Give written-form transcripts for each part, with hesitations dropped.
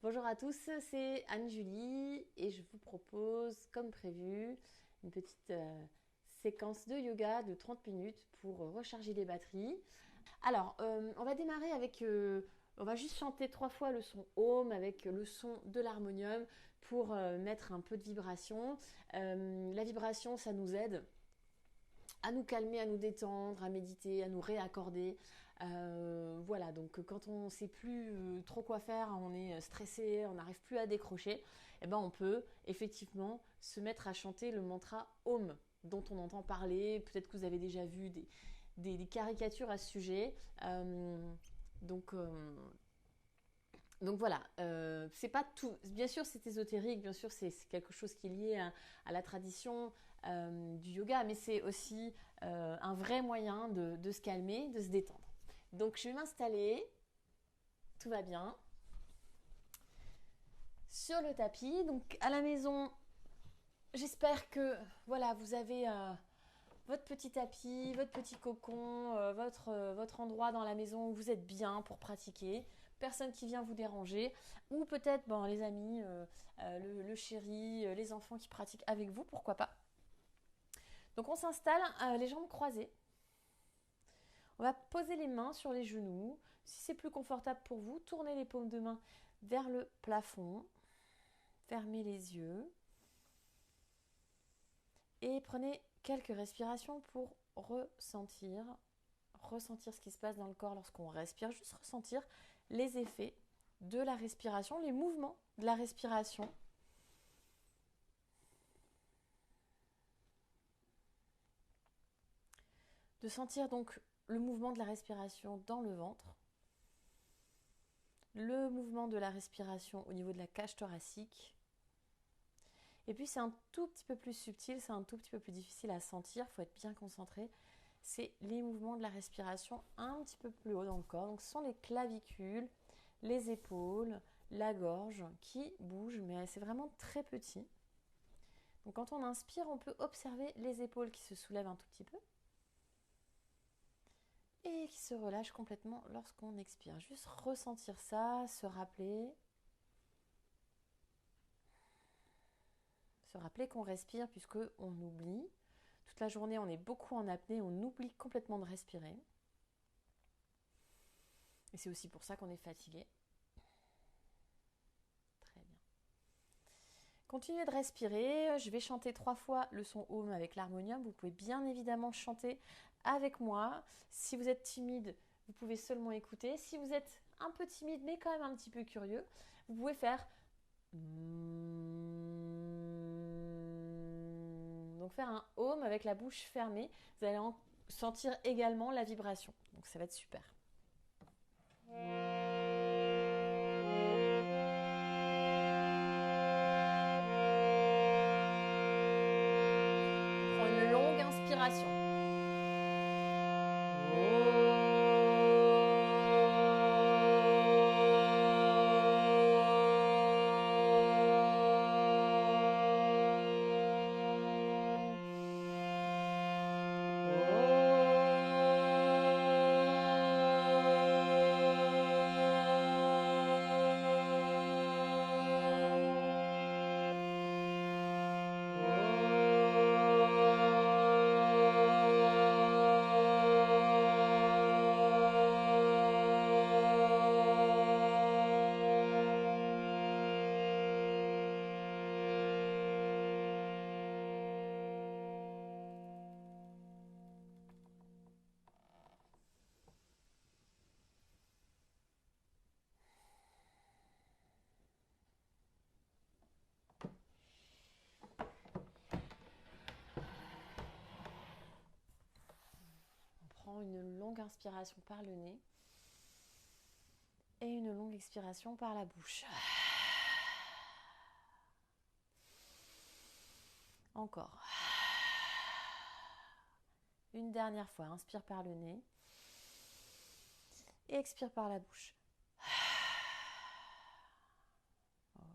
Bonjour à tous, c'est Anne-Julie et je vous propose, comme prévu, une petite séquence de yoga de 30 minutes pour recharger les batteries. Alors, on va démarrer avec, on va juste chanter 3 fois le son Om avec le son de l'harmonium pour mettre un peu de vibration. La vibration, ça nous aide à nous calmer, à nous détendre, à méditer, à nous réaccorder. Voilà, donc quand on ne sait plus trop quoi faire, on est stressé, on n'arrive plus à décrocher, eh ben on peut effectivement se mettre à chanter le mantra Om, dont on entend parler. Peut-être que vous avez déjà vu des caricatures à ce sujet. Donc, euh, donc voilà, c'est pas tout. Bien sûr, c'est ésotérique, bien sûr, c'est quelque chose qui est lié à la tradition du yoga, mais c'est aussi un vrai moyen de se calmer, de se détendre. Donc je vais m'installer, tout va bien, sur le tapis. Donc à la maison, j'espère que voilà, vous avez votre petit tapis, votre petit cocon, votre endroit dans la maison où vous êtes bien pour pratiquer. Personne qui vient vous déranger. Ou peut-être bon, les amis, le chéri, les enfants qui pratiquent avec vous, pourquoi pas. Donc on s'installe, les jambes croisées. On va poser les mains sur les genoux. Si c'est plus confortable pour vous, tournez les paumes de main vers le plafond. Fermez les yeux. Et prenez quelques respirations pour ressentir ce qui se passe dans le corps lorsqu'on respire. Juste ressentir les effets de la respiration, les mouvements de la respiration. De sentir donc le mouvement de la respiration dans le ventre, le mouvement de la respiration au niveau de la cage thoracique. Et puis c'est un tout petit peu plus subtil, c'est un tout petit peu plus difficile à sentir, il faut être bien concentré. C'est les mouvements de la respiration un petit peu plus haut dans le corps. Donc ce sont les clavicules, les épaules, la gorge qui bougent, mais c'est vraiment très petit. Donc quand on inspire, on peut observer les épaules qui se soulèvent un tout petit peu et qui se relâchent complètement lorsqu'on expire. Juste ressentir ça, se rappeler qu'on respire puisqu'on oublie. Toute la journée, on est beaucoup en apnée, on oublie complètement de respirer. Et c'est aussi pour ça qu'on est fatigué. Très bien. Continuez de respirer. Je vais chanter 3 fois le son Om avec l'harmonium. Vous pouvez bien évidemment chanter avec moi. Si vous êtes timide, vous pouvez seulement écouter. Si vous êtes un peu timide, mais quand même un petit peu curieux, vous pouvez faire donc faire un Om avec la bouche fermée. Vous allez sentir également la vibration. Donc ça va être super. On prend une longue inspiration. On prend une longue inspiration par le nez et une longue expiration par la bouche. Encore. Une dernière fois, inspire par le nez et expire par la bouche. Okay.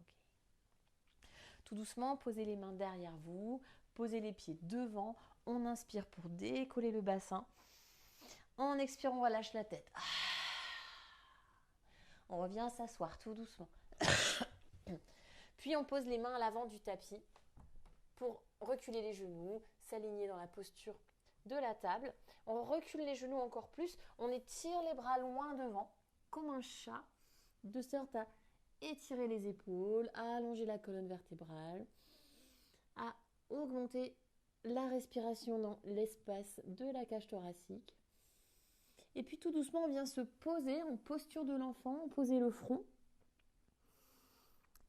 Tout doucement, posez les mains derrière vous, posez les pieds devant. On inspire pour décoller le bassin. En expirant, on relâche la tête. On revient s'asseoir tout doucement. Puis on pose les mains à l'avant du tapis pour reculer les genoux, s'aligner dans la posture de la table. On recule les genoux encore plus, on étire les bras loin devant, comme un chat, de sorte à étirer les épaules, à allonger la colonne vertébrale, à augmenter la respiration dans l'espace de la cage thoracique. Et puis tout doucement, on vient se poser en posture de l'enfant, poser le front.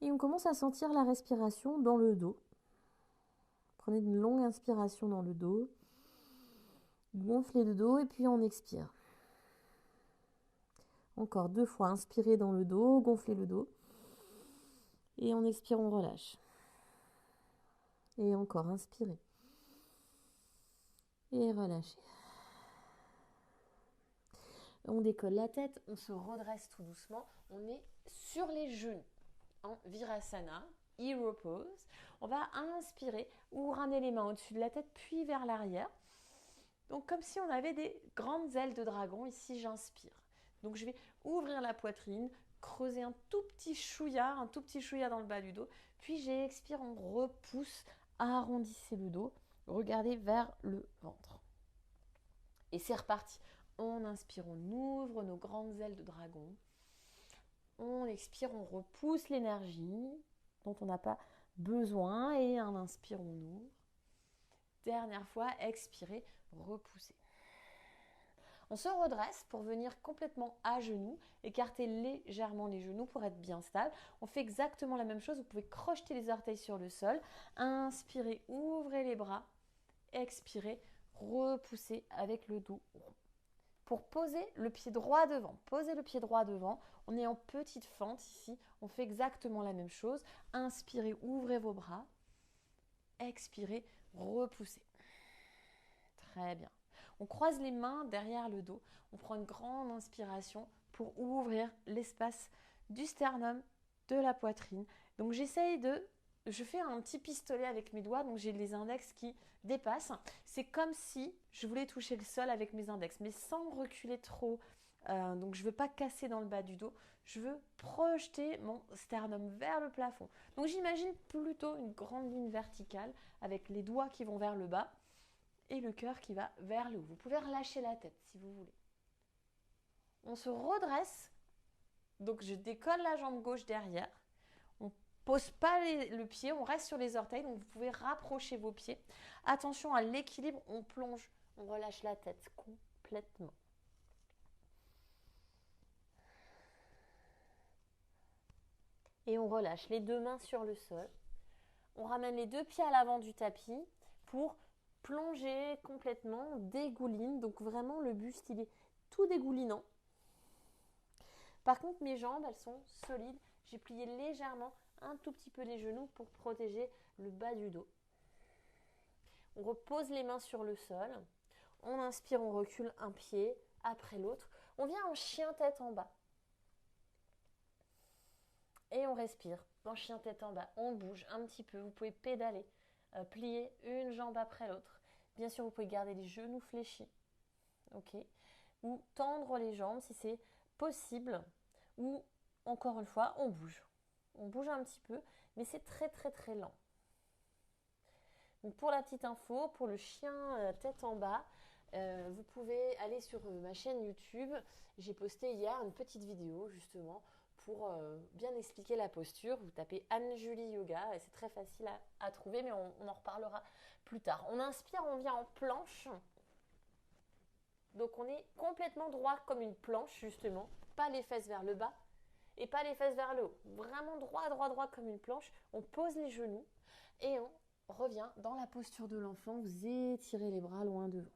Et on commence à sentir la respiration dans le dos. Prenez une longue inspiration dans le dos. Gonflez le dos et puis on expire. Encore 2 fois, inspirez dans le dos, gonflez le dos. Et on expire, on relâche. Et encore, inspirez. Et relâchez. On décolle la tête, on se redresse tout doucement. On est sur les genoux en Virasana, Hero Pose. On va inspirer ou ramener les mains au-dessus de la tête, puis vers l'arrière. Donc comme si on avait des grandes ailes de dragon. Ici, j'inspire. Donc je vais ouvrir la poitrine, creuser un tout petit chouïa dans le bas du dos. Puis j'expire, on repousse, arrondissez le dos. Regardez vers le ventre. Et c'est reparti. On inspire, on ouvre nos grandes ailes de dragon. On expire, on repousse l'énergie dont on n'a pas besoin. Et un inspire, on ouvre. Dernière fois, expirez, repoussez. On se redresse pour venir complètement à genoux, écarter légèrement les genoux pour être bien stable. On fait exactement la même chose, vous pouvez crocheter les orteils sur le sol. Inspirez, ouvrez les bras. Expirez, repoussez avec le dos rond. Pour poser le pied droit devant. Posez le pied droit devant. On est en petite fente ici. On fait exactement la même chose. Inspirez, ouvrez vos bras. Expirez, repoussez. Très bien. On croise les mains derrière le dos. On prend une grande inspiration pour ouvrir l'espace du sternum, de la poitrine. Donc je fais un petit pistolet avec mes doigts. Donc j'ai les index qui dépassent. C'est comme si je voulais toucher le sol avec mes index, mais sans reculer trop. Donc je ne veux pas casser dans le bas du dos. Je veux projeter mon sternum vers le plafond. Donc j'imagine plutôt une grande ligne verticale avec les doigts qui vont vers le bas et le cœur qui va vers le haut. Vous pouvez relâcher la tête si vous voulez. On se redresse. Donc je décolle la jambe gauche derrière. On ne pose pas le pied, on reste sur les orteils. Donc vous pouvez rapprocher vos pieds. Attention à l'équilibre, on plonge, on relâche la tête complètement. Et on relâche les 2 mains sur le sol. On ramène les 2 pieds à l'avant du tapis pour plonger complètement, dégouline. Donc vraiment le buste il est tout dégoulinant. Par contre mes jambes elles sont solides. J'ai plié légèrement un tout petit peu les genoux pour protéger le bas du dos. On repose les mains sur le sol. On inspire, on recule un pied après l'autre. On vient en chien tête en bas. Et on respire en chien tête en bas. On bouge un petit peu. Vous pouvez pédaler, plier une jambe après l'autre. Bien sûr, vous pouvez garder les genoux fléchis. Ok. Ou tendre les jambes si c'est possible. Ou encore une fois, on bouge. On bouge un petit peu, mais c'est très très très lent. Donc pour la petite info, pour le chien tête en bas, vous pouvez aller sur ma chaîne YouTube. J'ai posté hier une petite vidéo justement pour bien expliquer la posture. Vous tapez Anne-Julie Yoga et c'est très facile à trouver, mais on en reparlera plus tard. On inspire, on vient en planche. Donc on est complètement droit comme une planche justement, pas les fesses vers le bas et pas les fesses vers le haut. Vraiment droit, droit, droit comme une planche. On pose les genoux et on revient dans la posture de l'enfant. Vous étirez les bras loin devant.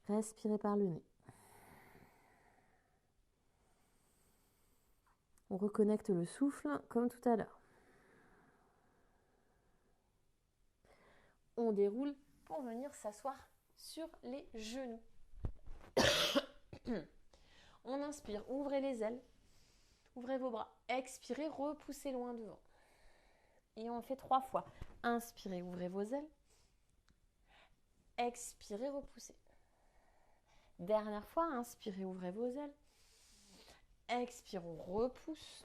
Respirez par le nez. On reconnecte le souffle comme tout à l'heure. On déroule pour venir s'asseoir sur les genoux. On inspire, ouvrez les ailes, ouvrez vos bras. Expirez, repoussez loin devant. Et on fait 3 fois. Inspirez, ouvrez vos ailes. Expirez, repoussez. Dernière fois, inspirez, ouvrez vos ailes. Expire, on repousse.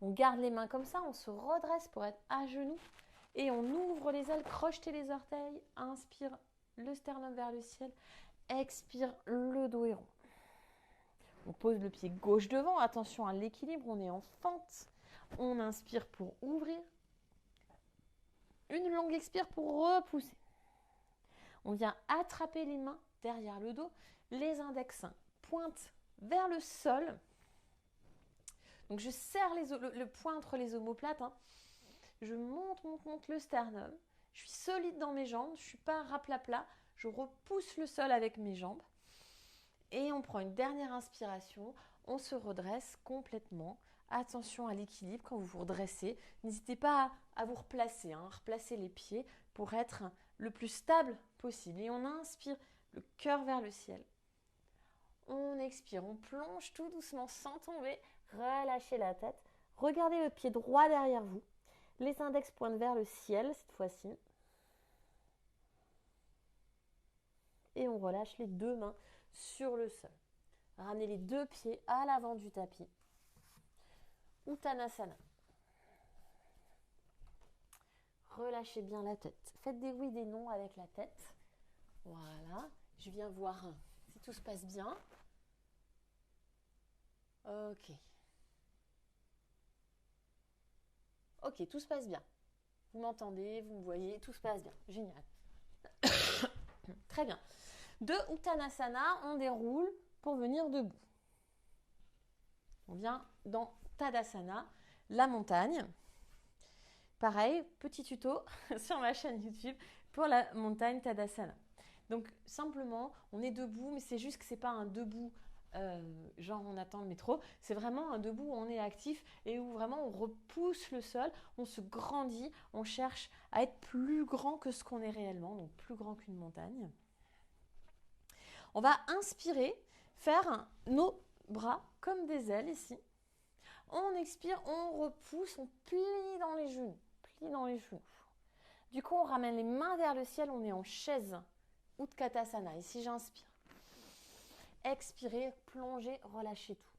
On garde les mains comme ça, on se redresse pour être à genoux. Et on ouvre les ailes, crochetez les orteils. Inspire, le sternum vers le ciel. Expire, le dos est rond. On pose le pied gauche devant. Attention à l'équilibre, on est en fente. On inspire pour ouvrir. Une longue expire pour repousser. On vient attraper les mains derrière le dos. Les index pointent vers le sol. Donc je serre le poing entre les omoplates. Je monte le sternum. Je suis solide dans mes jambes. Je ne suis pas raplapla. Je repousse le sol avec mes jambes. Et on prend une dernière inspiration. On se redresse complètement. Attention à l'équilibre quand vous vous redressez. N'hésitez pas à vous replacer, replacer les pieds pour être le plus stable possible. Et on inspire le cœur vers le ciel. On expire, on plonge tout doucement sans tomber. Relâchez la tête. Regardez le pied droit derrière vous. Les index pointent vers le ciel cette fois-ci. Et on relâche les deux mains sur le sol. Ramenez les deux pieds à l'avant du tapis. Uttanasana. Relâchez bien la tête. Faites des oui, des non avec la tête. Voilà. Je viens voir si tout se passe bien. Ok. Ok, tout se passe bien. Vous m'entendez, vous me voyez, tout se passe bien. Génial. Très bien. De Uttanasana, on déroule pour venir debout. On vient dans Tadasana, la montagne. Pareil, petit tuto sur ma chaîne YouTube pour la montagne Tadasana. Donc simplement, on est debout, mais c'est juste que ce n'est pas un debout genre on attend le métro. C'est vraiment un debout où on est actif et où vraiment on repousse le sol, on se grandit, on cherche à être plus grand que ce qu'on est réellement, donc plus grand qu'une montagne. On va inspirer, faire nos bras comme des ailes ici. On expire, on repousse, on plie dans les genoux. Du coup, on ramène les mains vers le ciel, on est en chaise. Utkatasana. Ici, j'inspire. Expirez, plongez, relâchez tout.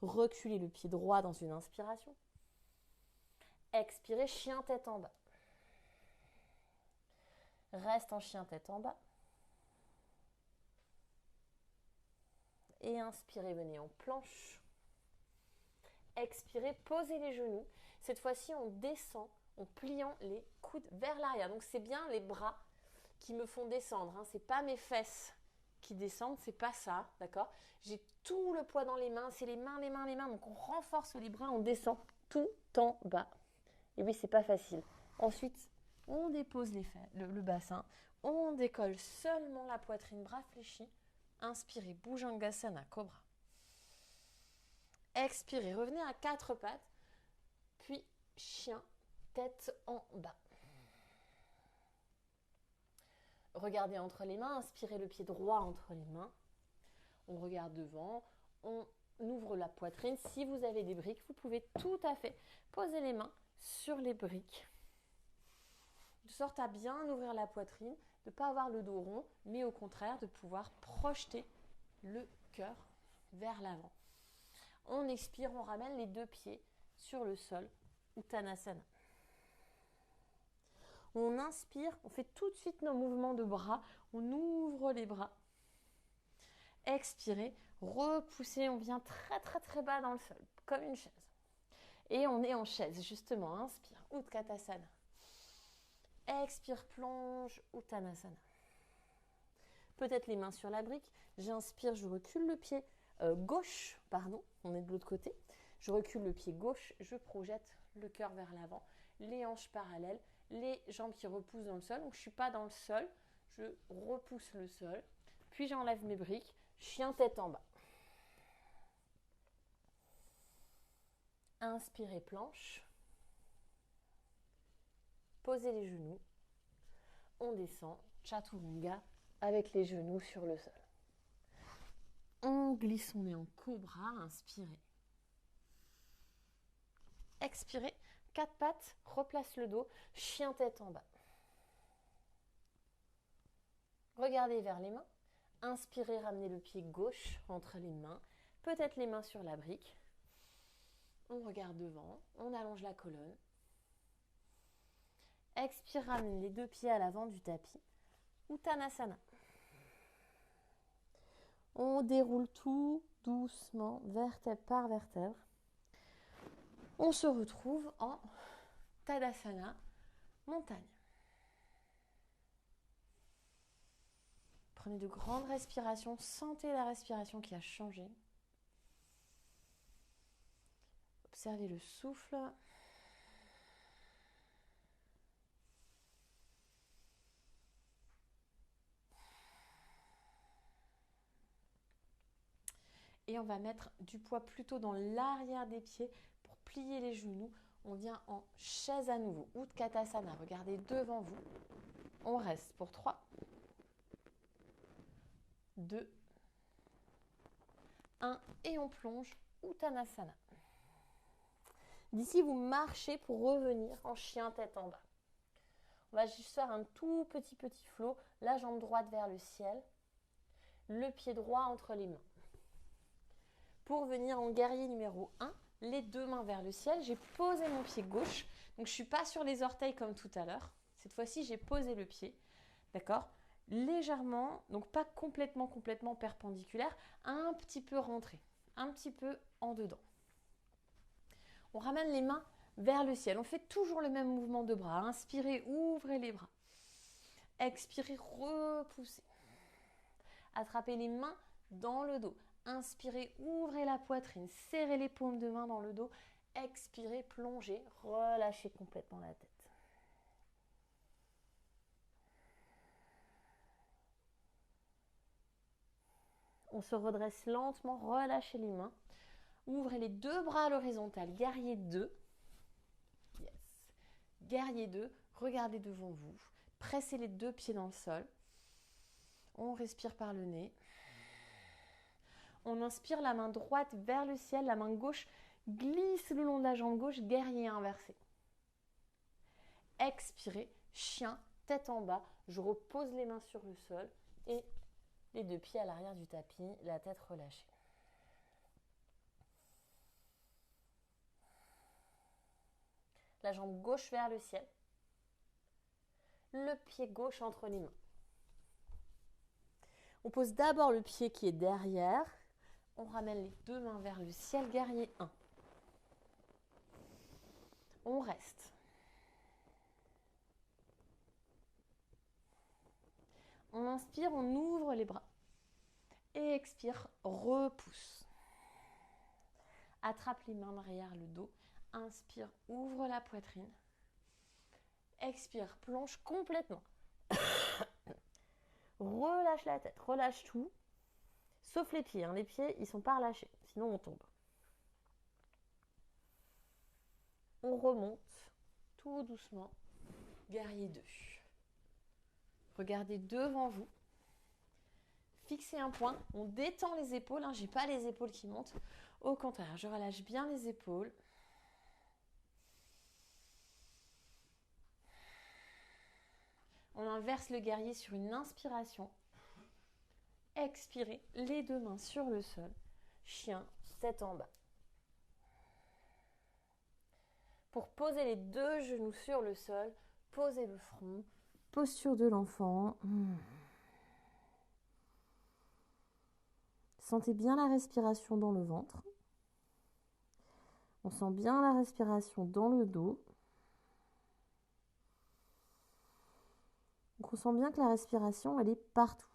Reculez le pied droit dans une inspiration. Expirez, chien tête en bas. Reste en chien tête en bas. Et inspirez, venez en planche. Expirez, posez les genoux. Cette fois-ci, on descend en pliant les coudes vers l'arrière. Donc, c'est bien les bras qui me font descendre. Ce n'est pas mes fesses qui descendent, c'est pas ça, d'accord? J'ai tout le poids dans les mains, c'est les mains. Donc, on renforce les bras, on descend tout en bas. Et oui, c'est pas facile. Ensuite, on dépose le bassin. On décolle seulement la poitrine, bras fléchis. Inspirez, Bhujangasana, Cobra. Expirez, revenez à quatre pattes. Puis, chien, tête en bas. Regardez entre les mains, inspirez le pied droit entre les mains. On regarde devant, on ouvre la poitrine. Si vous avez des briques, vous pouvez tout à fait poser les mains sur les briques. De sorte à bien ouvrir la poitrine, de ne pas avoir le dos rond, mais au contraire de pouvoir projeter le cœur vers l'avant. On expire, on ramène les deux pieds sur le sol, Uttanasana. On inspire, on fait tout de suite nos mouvements de bras, on ouvre les bras. Expirez, repoussez, on vient très bas dans le sol, comme une chaise. Et on est en chaise, justement, inspire, Utkatasana. Expire, plonge, Uttanasana. Peut-être les mains sur la brique. J'inspire, je recule le pied gauche, on est de l'autre côté. Je recule le pied gauche, je projette le cœur vers l'avant, les hanches parallèles, les jambes qui repoussent dans le sol. Donc je ne suis pas dans le sol, je repousse le sol. Puis j'enlève mes briques, chien tête en bas. Inspirez, planche. Posez les genoux. On descend, Chaturanga, avec les genoux sur le sol. On glisse, on est en cobra, inspirez. Expirez, quatre pattes, replace le dos, chien tête en bas. Regardez vers les mains. Inspirez, ramenez le pied gauche entre les mains. peut-être les mains sur la brique. On regarde devant, on allonge la colonne. Expire, ramène les deux pieds à l'avant du tapis. Uttanasana. On déroule tout doucement, vertèbre par vertèbre. On se retrouve en Tadasana, montagne. Prenez de grandes respirations, sentez la respiration qui a changé. Observez le souffle. Et on va mettre du poids plutôt dans l'arrière des pieds pour plier les genoux. On vient en chaise à nouveau. Utkatasana, regardez devant vous. On reste pour 3, 2, 1 et on plonge Uttanasana. D'ici, vous marchez pour revenir en chien tête en bas. On va juste faire un tout petit flot. La jambe droite vers le ciel. Le pied droit entre les mains. Pour venir en guerrier numéro 1, les deux mains vers le ciel. J'ai posé mon pied gauche. Donc, je ne suis pas sur les orteils comme tout à l'heure. Cette fois-ci, j'ai posé le pied. D'accord ? Légèrement, donc pas complètement perpendiculaire. Un petit peu rentré. Un petit peu en dedans. On ramène les mains vers le ciel. On fait toujours le même mouvement de bras. Inspirez, ouvrez les bras. Expirez, repoussez. Attrapez les mains dans le dos. Inspirez, ouvrez la poitrine, serrez les paumes de main dans le dos. Expirez, plongez, relâchez complètement la tête. On se redresse lentement, relâchez les mains. Ouvrez les deux bras à l'horizontale, guerrier 2. Yes. Guerrier 2, regardez devant vous. Pressez les deux pieds dans le sol. On respire par le nez. On inspire, la main droite vers le ciel, la main gauche glisse le long de la jambe gauche, guerrier inversé. Expirez, chien, tête en bas. Je repose les mains sur le sol et les deux pieds à l'arrière du tapis, la tête relâchée. La jambe gauche vers le ciel. Le pied gauche entre les mains. On pose d'abord le pied qui est derrière. On ramène les deux mains vers le ciel, guerrier 1. On reste. On inspire, on ouvre les bras. Et expire, repousse. Attrape les mains derrière le dos. Inspire, ouvre la poitrine. Expire, plonge complètement. Relâche la tête, relâche tout. Sauf les pieds. Les pieds, ils ne sont pas relâchés. Sinon, on tombe. On remonte tout doucement. Guerrier 2. Regardez devant vous. Fixez un point. On détend les épaules. Je n'ai pas les épaules qui montent. Au contraire, je relâche bien les épaules. On inverse le guerrier sur une inspiration. Expirez, les deux mains sur le sol. Chien, tête en bas. Pour poser les deux genoux sur le sol, posez le front. Posture de l'enfant. Sentez bien la respiration dans le ventre. On sent bien la respiration dans le dos. Donc on sent bien que la respiration, elle est partout.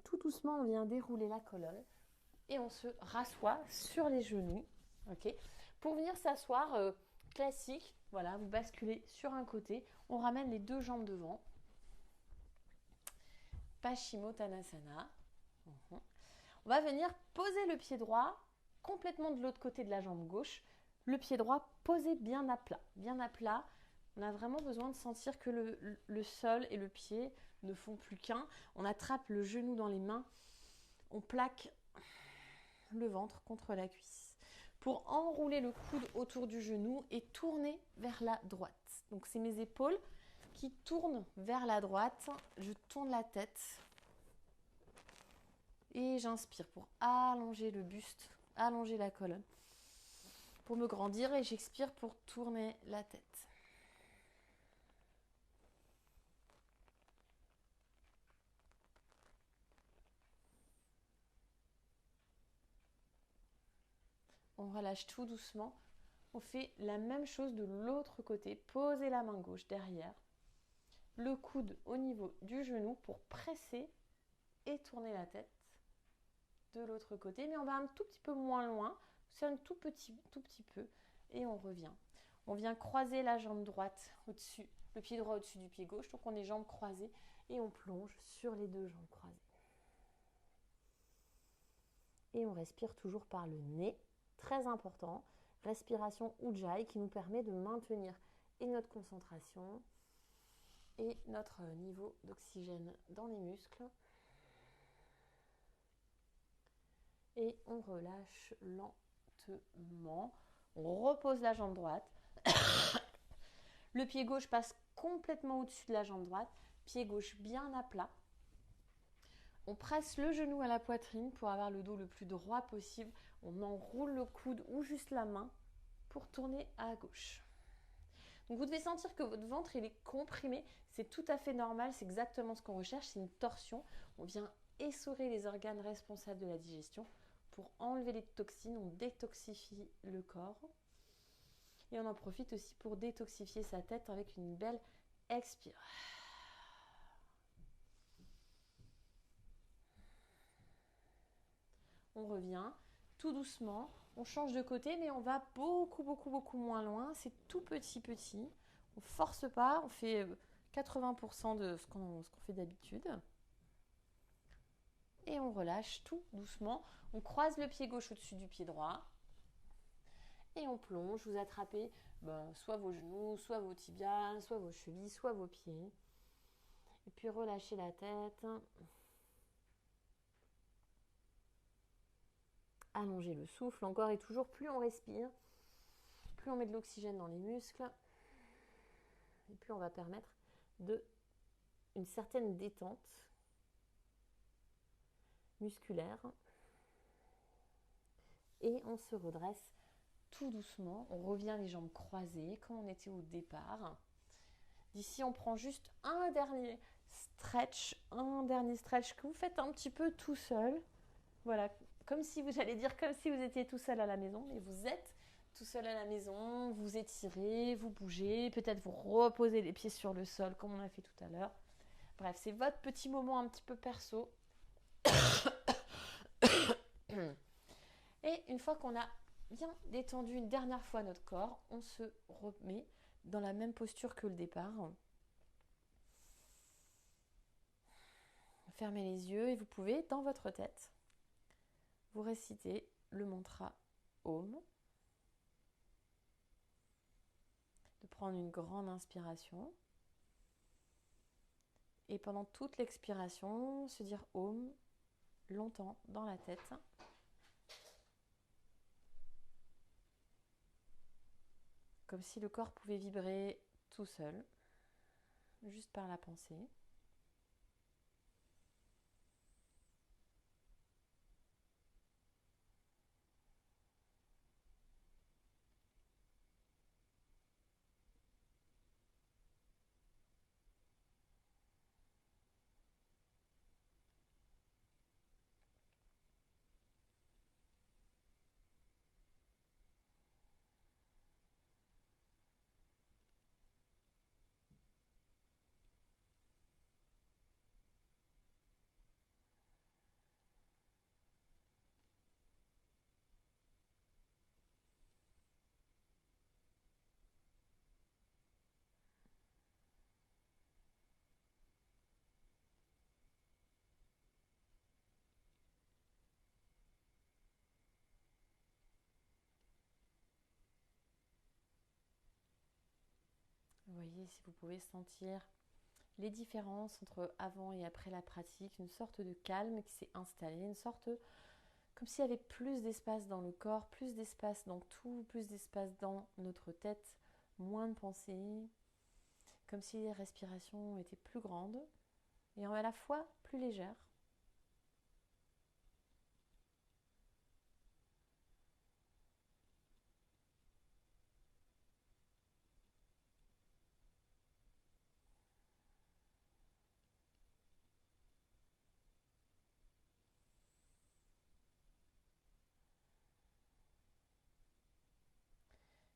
Tout doucement, on vient dérouler la colonne et on se rassoit sur les genoux. Okay. Pour venir s'asseoir, classique, voilà, vous basculez sur un côté, on ramène les deux jambes devant. Paschimottanasana. On va venir poser le pied droit complètement de l'autre côté de la jambe gauche. Le pied droit posé bien à plat. Bien à plat. On a vraiment besoin de sentir que le sol et le pied ne font plus qu'un. On attrape le genou dans les mains. On plaque le ventre contre la cuisse. Pour enrouler le coude autour du genou et tourner vers la droite. Donc c'est mes épaules qui tourne vers la droite. Je tourne la tête et j'inspire pour allonger le buste, allonger la colonne, pour me grandir, et j'expire pour tourner la tête. On relâche tout doucement. On fait la même chose de l'autre côté. Posez la main gauche derrière, le coude au niveau du genou pour presser et tourner la tête de l'autre côté. Mais on va un tout petit peu moins loin. C'est un tout petit peu. Et on revient. On vient croiser la jambe droite au-dessus, le pied droit au-dessus du pied gauche. Donc on est jambes croisées et on plonge sur les deux jambes croisées. Et on respire toujours par le nez. Très important, respiration Ujjayi qui nous permet de maintenir et notre concentration et notre niveau d'oxygène dans les muscles. Et on relâche lentement. On repose la jambe droite. Le pied gauche passe complètement au-dessus de la jambe droite. Pied gauche bien à plat. On presse le genou à la poitrine pour avoir le dos le plus droit possible. On enroule le coude ou juste la main pour tourner à gauche. Donc vous devez sentir que votre ventre il est comprimé. C'est tout à fait normal, c'est exactement ce qu'on recherche, c'est une torsion. On vient essorer les organes responsables de la digestion pour enlever les toxines. On détoxifie le corps. Et on en profite aussi pour détoxifier sa tête avec une belle expire. On revient tout doucement, on change de côté, mais on va beaucoup moins loin. C'est tout petit. On ne force pas, on fait 80% de ce qu'on fait d'habitude. Et on relâche tout doucement. On croise le pied gauche au-dessus du pied droit. Et on plonge. Vous attrapez soit vos genoux, soit vos tibias, soit vos chevilles, soit vos pieds. Et puis relâchez la tête. Allonger le souffle encore et toujours. Plus on respire, plus on met de l'oxygène dans les muscles. Et plus on va permettre une certaine détente musculaire. Et on se redresse tout doucement. On revient les jambes croisées comme on était au départ. D'ici, on prend juste un dernier stretch que vous faites un petit peu tout seul. Voilà, comme si vous étiez tout seul à la maison, mais vous êtes tout seul à la maison, vous étirez, vous bougez, peut-être vous reposez les pieds sur le sol comme on a fait tout à l'heure. Bref, c'est votre petit moment un petit peu perso. Et une fois qu'on a bien détendu une dernière fois notre corps, on se remet dans la même posture que le départ. Fermez les yeux et vous pouvez, dans votre tête, vous réciter le mantra Om. De prendre une grande inspiration. Et pendant toute l'expiration, se dire Om longtemps dans la tête. Comme si le corps pouvait vibrer tout seul, juste par la pensée. Vous voyez si vous pouvez sentir les différences entre avant et après la pratique, une sorte de calme qui s'est installé, une sorte comme s'il y avait plus d'espace dans le corps, plus d'espace dans tout, plus d'espace dans notre tête, moins de pensées. comme si les respirations étaient plus grandes et à la fois plus légères.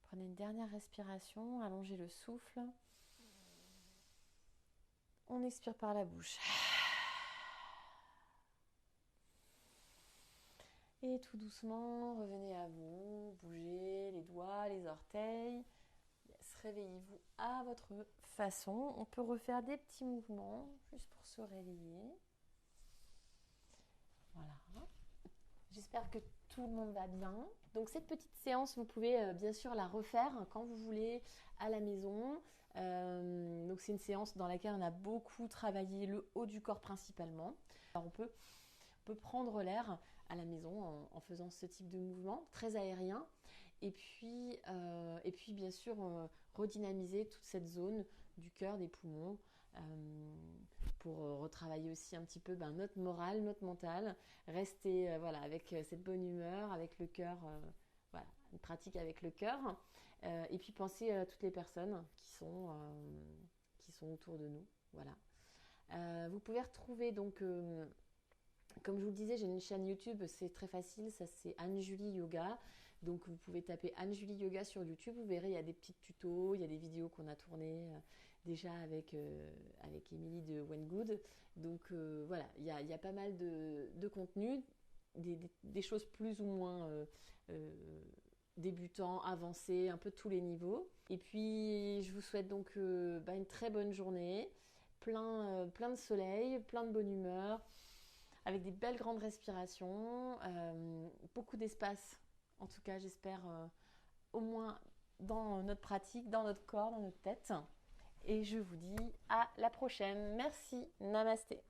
Prenez une dernière respiration, allongez le souffle. On expire par la bouche. Et tout doucement, revenez à vous, bougez les doigts, les orteils. Réveillez-vous à votre façon. On peut refaire des petits mouvements juste pour se réveiller. Voilà. J'espère que tout le monde va bien. Donc cette petite séance, vous pouvez bien sûr la refaire quand vous voulez à la maison. Donc c'est une séance dans laquelle on a beaucoup travaillé le haut du corps principalement. Alors on peut prendre l'air à la maison en faisant ce type de mouvement très aérien. Et puis bien sûr, redynamiser toute cette zone du cœur, des poumons, pour retravailler aussi un petit peu notre morale, notre mental, rester voilà, avec cette bonne humeur, avec le cœur, voilà, une pratique avec le cœur, et puis penser à toutes les personnes qui sont autour de nous. Voilà. Vous pouvez retrouver donc, comme je vous le disais, j'ai une chaîne YouTube, c'est très facile, ça c'est Anne-Julie Yoga. Donc vous pouvez taper Anne-Julie Yoga sur YouTube, vous verrez, il y a des petits tutos, il y a des vidéos qu'on a tournées déjà avec Émilie de When Good. Donc voilà, il y a pas mal de contenu, des choses plus ou moins débutants, avancés, un peu tous les niveaux. Et puis je vous souhaite donc une très bonne journée, plein de soleil, plein de bonne humeur, avec des belles grandes respirations, beaucoup d'espace. En tout cas, j'espère au moins dans notre pratique, dans notre corps, dans notre tête. Et je vous dis à la prochaine. Merci. Namasté.